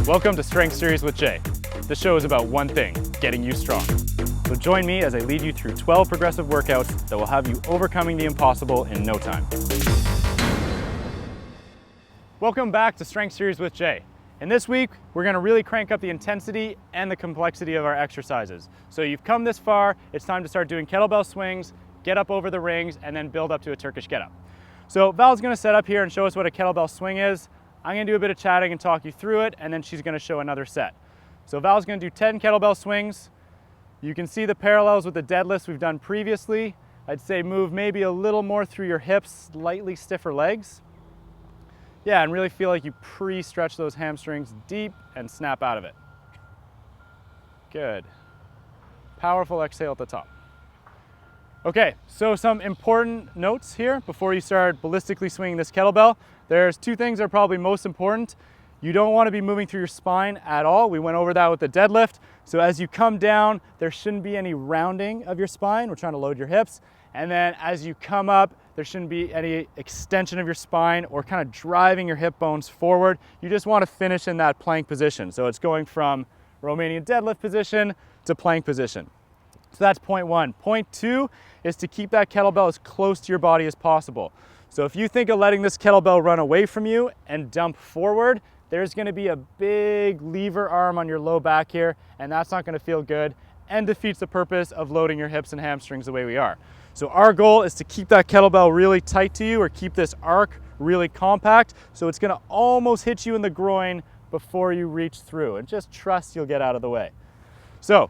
Welcome to Strength Series with Jay. This show is about one thing, getting you strong. So join me as I lead you through 12 progressive workouts that will have you overcoming the impossible in no time. Welcome back to Strength Series with Jay. And this week, we're gonna really crank up the intensity and the complexity of our exercises. So you've come this far, it's time to start doing kettlebell swings, get up over the rings, and then build up to a Turkish get up. So Val's gonna set up here and show us what a kettlebell swing is. I'm gonna do a bit of chatting and talk you through it, and then she's gonna show another set. So Val's gonna do 10 kettlebell swings. You can see the parallels with the deadlifts we've done previously. I'd say move maybe a little more through your hips, slightly stiffer legs. Yeah, and really feel like you pre-stretch those hamstrings deep and snap out of it. Good. Powerful exhale at the top. Okay, so some important notes here before you start ballistically swinging this kettlebell. There's two things that are probably most important. You don't want to be moving through your spine at all. We went over that with the deadlift. So as you come down, there shouldn't be any rounding of your spine. We're trying to load your hips. And then as you come up, there shouldn't be any extension of your spine or kind of driving your hip bones forward. You just want to finish in that plank position. So it's going from Romanian deadlift position to plank position. So that's point one. Point two is to keep that kettlebell as close to your body as possible. So if you think of letting this kettlebell run away from you and dump forward, there's gonna be a big lever arm on your low back here, and that's not gonna feel good and defeats the purpose of loading your hips and hamstrings the way we are. So our goal is to keep that kettlebell really tight to you, or keep this arc really compact, so it's gonna almost hit you in the groin before you reach through, and just trust you'll get out of the way. So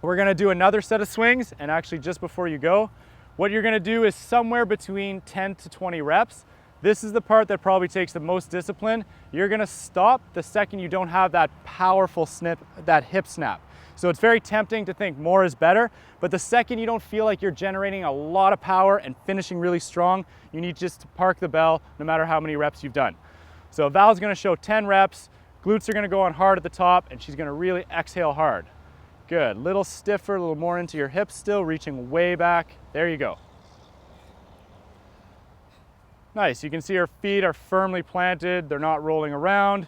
we're gonna do another set of swings, and actually just before you go, what you're gonna do is somewhere between 10 to 20 reps. This is the part that probably takes the most discipline. You're gonna stop the second you don't have that powerful snip, that hip snap. So it's very tempting to think more is better, but the second you don't feel like you're generating a lot of power and finishing really strong, you need just to park the bell no matter how many reps you've done. So Val's gonna show 10 reps, glutes are gonna go on hard at the top, and she's gonna really exhale hard. Good, little stiffer, a little more into your hips still, reaching way back. There you go. Nice, you can see her feet are firmly planted. They're not rolling around.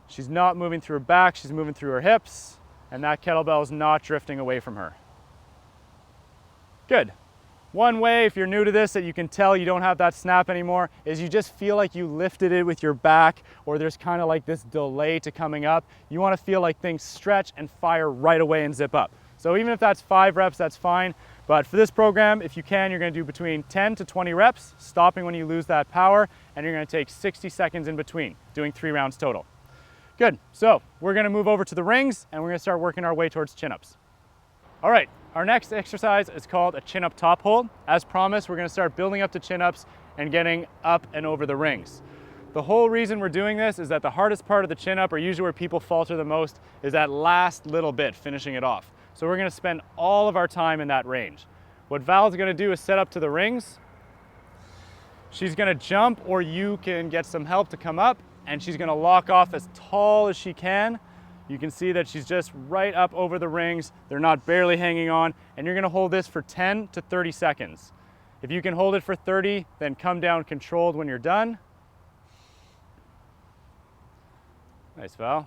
She's not moving through her back, she's moving through her hips, and that kettlebell is not drifting away from her. Good. One way, if you're new to this, that you can tell you don't have that snap anymore is you just feel like you lifted it with your back, or there's kind of like this delay to coming up. You want to feel like things stretch and fire right away and zip up. So even if that's 5 reps, that's fine. But for this program, if you can, you're going to do between 10 to 20 reps, stopping when you lose that power, and you're going to take 60 seconds in between, doing 3 rounds total. Good. So we're going to move over to the rings, and we're going to start working our way towards chin-ups. All right. Our next exercise is called a chin-up top hold. As promised, we're gonna start building up to chin-ups and getting up and over the rings. The whole reason we're doing this is that the hardest part of the chin-up, or usually where people falter the most, is that last little bit, finishing it off. So we're gonna spend all of our time in that range. What Val's gonna do is set up to the rings. She's gonna jump, or you can get some help to come up, and she's gonna lock off as tall as she can. You can see that she's just right up over the rings. They're not barely hanging on, and you're gonna hold this for 10 to 30 seconds. If you can hold it for 30, then come down controlled when you're done. Nice, Val.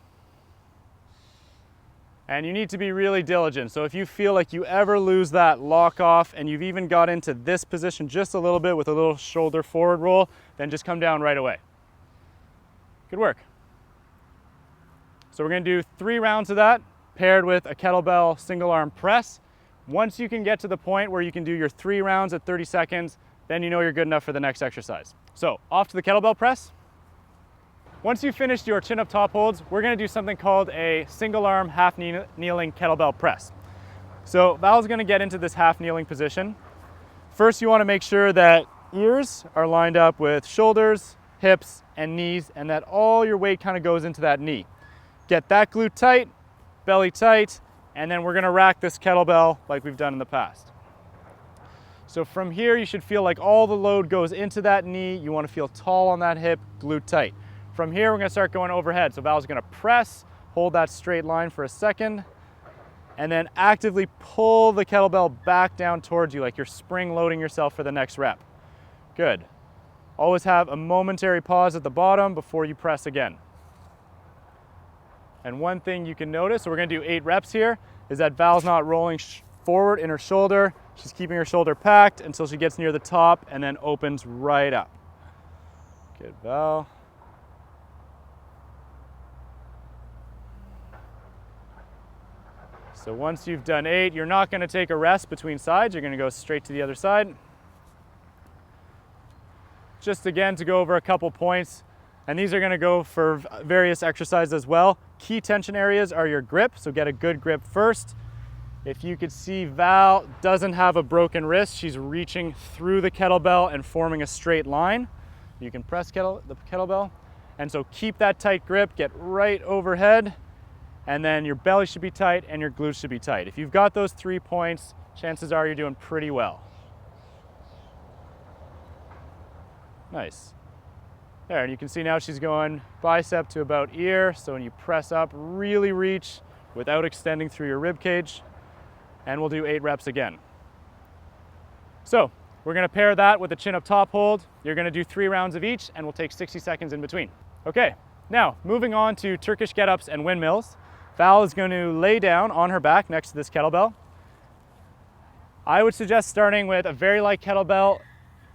And you need to be really diligent. So if you feel like you ever lose that lock off, and you've even got into this position just a little bit with a little shoulder forward roll, then just come down right away. Good work. So we're gonna do 3 rounds of that, paired with a kettlebell single arm press. Once you can get to the point where you can do your 3 rounds at 30 seconds, then you know you're good enough for the next exercise. So off to the kettlebell press. Once you've finished your chin-up top holds, we're gonna do something called a single arm half kneeling kettlebell press. So Val's gonna get into this half kneeling position. First, you wanna make sure that ears are lined up with shoulders, hips, and knees, and that all your weight kind of goes into that knee. Get that glute tight, belly tight, and then we're gonna rack this kettlebell like we've done in the past. So from here, you should feel like all the load goes into that knee. You wanna feel tall on that hip, glute tight. From here, we're gonna start going overhead. So Val's gonna press, hold that straight line for a second, and then actively pull the kettlebell back down towards you like you're spring loading yourself for the next rep. Good. Always have a momentary pause at the bottom before you press again. And one thing you can notice, so we're gonna do 8 reps here, is that Val's not rolling forward in her shoulder. She's keeping her shoulder packed until she gets near the top and then opens right up. Good, Val. So once you've done 8, you're not gonna take a rest between sides. You're gonna go straight to the other side. Just again to go over a couple points, and these are gonna go for various exercises as well. Key tension areas are your grip, so get a good grip first. If you could see, Val doesn't have a broken wrist. She's reaching through the kettlebell and forming a straight line. You can press the kettlebell. And so keep that tight grip, get right overhead, and then your belly should be tight and your glutes should be tight. If you've got those 3 points, chances are you're doing pretty well. Nice. There, and you can see now she's going bicep to about ear. So when you press up, really reach without extending through your rib cage. And we'll do 8 reps again. So we're gonna pair that with a chin up top hold. You're gonna do 3 rounds of each, and we'll take 60 seconds in between. Okay, now moving on to Turkish Getups and Windmills. Val is going to lay down on her back next to this kettlebell. I would suggest starting with a very light kettlebell,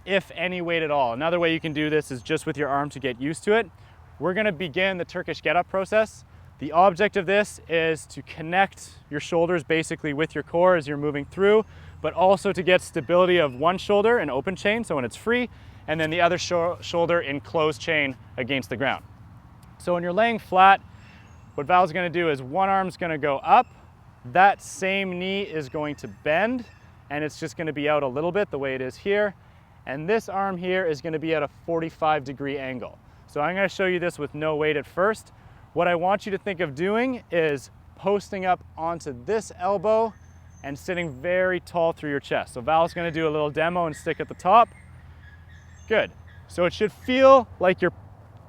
if any weight at all. Another way you can do this is just with your arm to get used to it. We're gonna begin the Turkish Getup process. The object of this is to connect your shoulders basically with your core as you're moving through, but also to get stability of one shoulder in open chain, so when it's free, and then the other shoulder in closed chain against the ground. So when you're laying flat, what Val's gonna do is one arm's gonna go up, that same knee is going to bend, and it's just gonna be out a little bit the way it is here, and this arm here is gonna be at a 45-degree angle. So I'm gonna show you this with no weight at first. What I want you to think of doing is posting up onto this elbow and sitting very tall through your chest. So Val's gonna do a little demo and stick at the top. Good. So it should feel like you're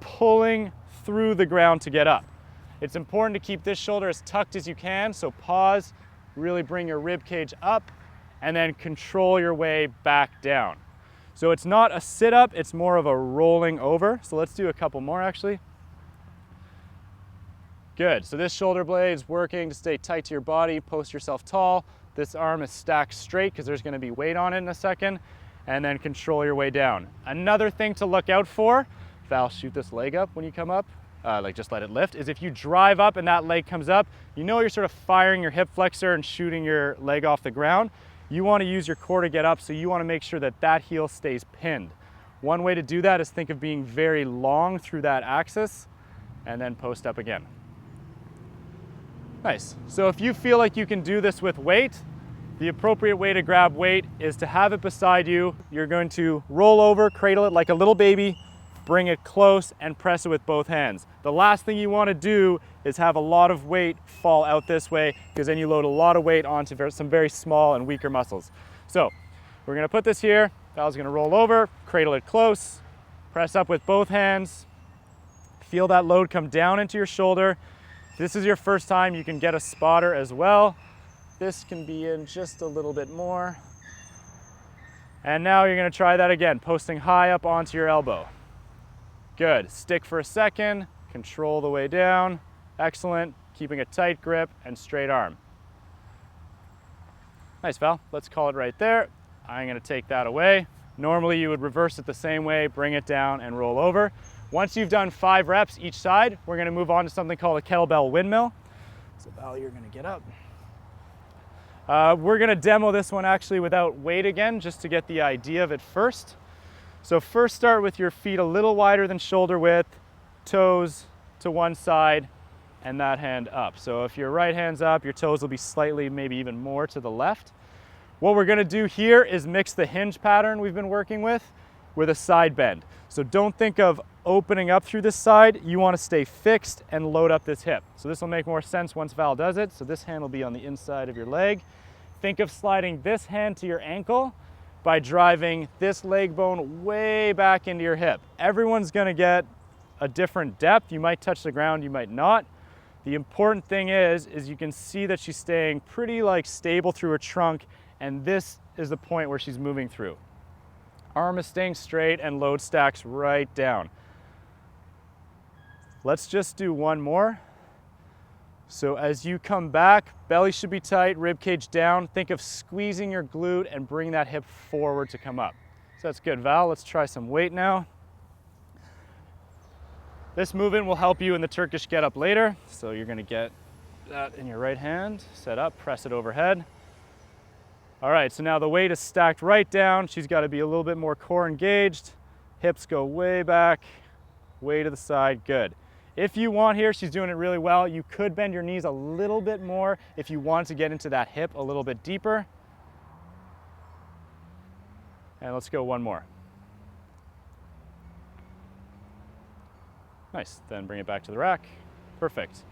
pulling through the ground to get up. It's important to keep this shoulder as tucked as you can, so pause, really bring your rib cage up, and then control your way back down. So it's not a sit-up, it's more of a rolling over. So let's do a couple more actually. Good, so this shoulder blade is working to stay tight to your body, post yourself tall. This arm is stacked straight because there's gonna be weight on it in a second, and then control your way down. Another thing to look out for, Val, shoot this leg up when you come up, like just let it lift, is if you drive up and that leg comes up, you know you're sort of firing your hip flexor and shooting your leg off the ground. You wanna use your core to get up, so you wanna make sure that that heel stays pinned. One way to do that is think of being very long through that axis, and then post up again. Nice. So if you feel like you can do this with weight, the appropriate way to grab weight is to have it beside you. You're going to roll over, cradle it like a little baby, bring it close, and press it with both hands. The last thing you want to do is have a lot of weight fall out this way, because then you load a lot of weight onto some very small and weaker muscles. So we're going to put this here. Val's going to roll over, cradle it close, press up with both hands. Feel that load come down into your shoulder. If this is your first time, you can get a spotter as well. This can be in just a little bit more. And now you're gonna try that again, posting high up onto your elbow. Good, stick for a second, control the way down. Excellent, keeping a tight grip and straight arm. Nice, Val, let's call it right there. I'm gonna take that away. Normally you would reverse it the same way, bring it down and roll over. Once you've done 5 reps each side, we're gonna move on to something called a kettlebell windmill. So Val, you're gonna get up. We're gonna demo this one actually without weight again, just to get the idea of it first. So first start with your feet a little wider than shoulder width, toes to one side, and that hand up. So if your right hand's up, your toes will be slightly, maybe even more to the left. What we're gonna do here is mix the hinge pattern we've been working with a side bend. So don't think of opening up through this side, you wanna stay fixed and load up this hip. So this will make more sense once Val does it. So this hand will be on the inside of your leg. Think of sliding this hand to your ankle by driving this leg bone way back into your hip. Everyone's gonna get a different depth. You might touch the ground, you might not. The important thing is you can see that she's staying pretty stable through her trunk, and this is the point where she's moving through. Arm is staying straight and load stacks right down. Let's just do one more. So as you come back, belly should be tight, rib cage down. Think of squeezing your glute and bring that hip forward to come up. So that's good, Val. Let's try some weight now. This movement will help you in the Turkish get up later. So you're gonna get that in your right hand, set up, press it overhead. All right, so now the weight is stacked right down. She's gotta be a little bit more core engaged. Hips go way back, way to the side, good. If you want here, she's doing it really well. You could bend your knees a little bit more if you want to get into that hip a little bit deeper. And let's go one more. Nice, then bring it back to the rack. Perfect.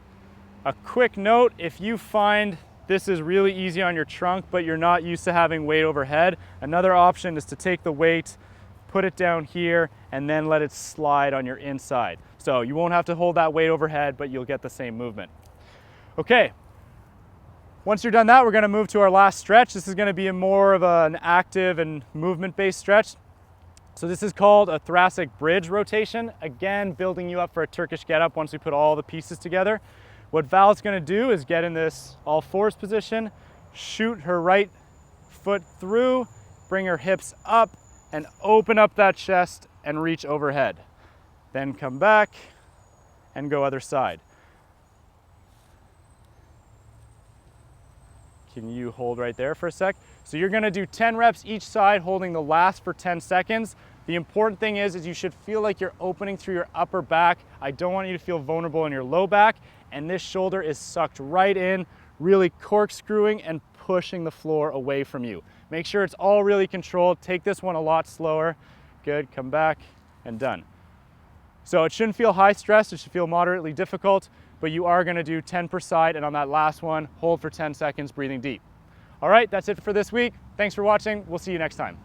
A quick note, if you find this is really easy on your trunk, but you're not used to having weight overhead, another option is to take the weight, put it down here, and then let it slide on your inside. So you won't have to hold that weight overhead, but you'll get the same movement. Okay, once you're done that, we're gonna move to our last stretch. This is gonna be more of an active and movement-based stretch. So this is called a thoracic bridge rotation. Again, building you up for a Turkish get-up once we put all the pieces together. What Val's gonna do is get in this all fours position, shoot her right foot through, bring her hips up, and open up that chest and reach overhead. Then come back and go other side. Can you hold right there for a sec? So you're gonna do 10 reps each side, holding the last for 10 seconds. The important thing is you should feel like you're opening through your upper back. I don't want you to feel vulnerable in your low back, and this shoulder is sucked right in, really corkscrewing and pushing the floor away from you. Make sure it's all really controlled. Take this one a lot slower. Good, come back and done. So it shouldn't feel high stress, it should feel moderately difficult, but you are gonna do 10 per side, and on that last one, hold for 10 seconds, breathing deep. All right, that's it for this week. Thanks for watching. We'll see you next time.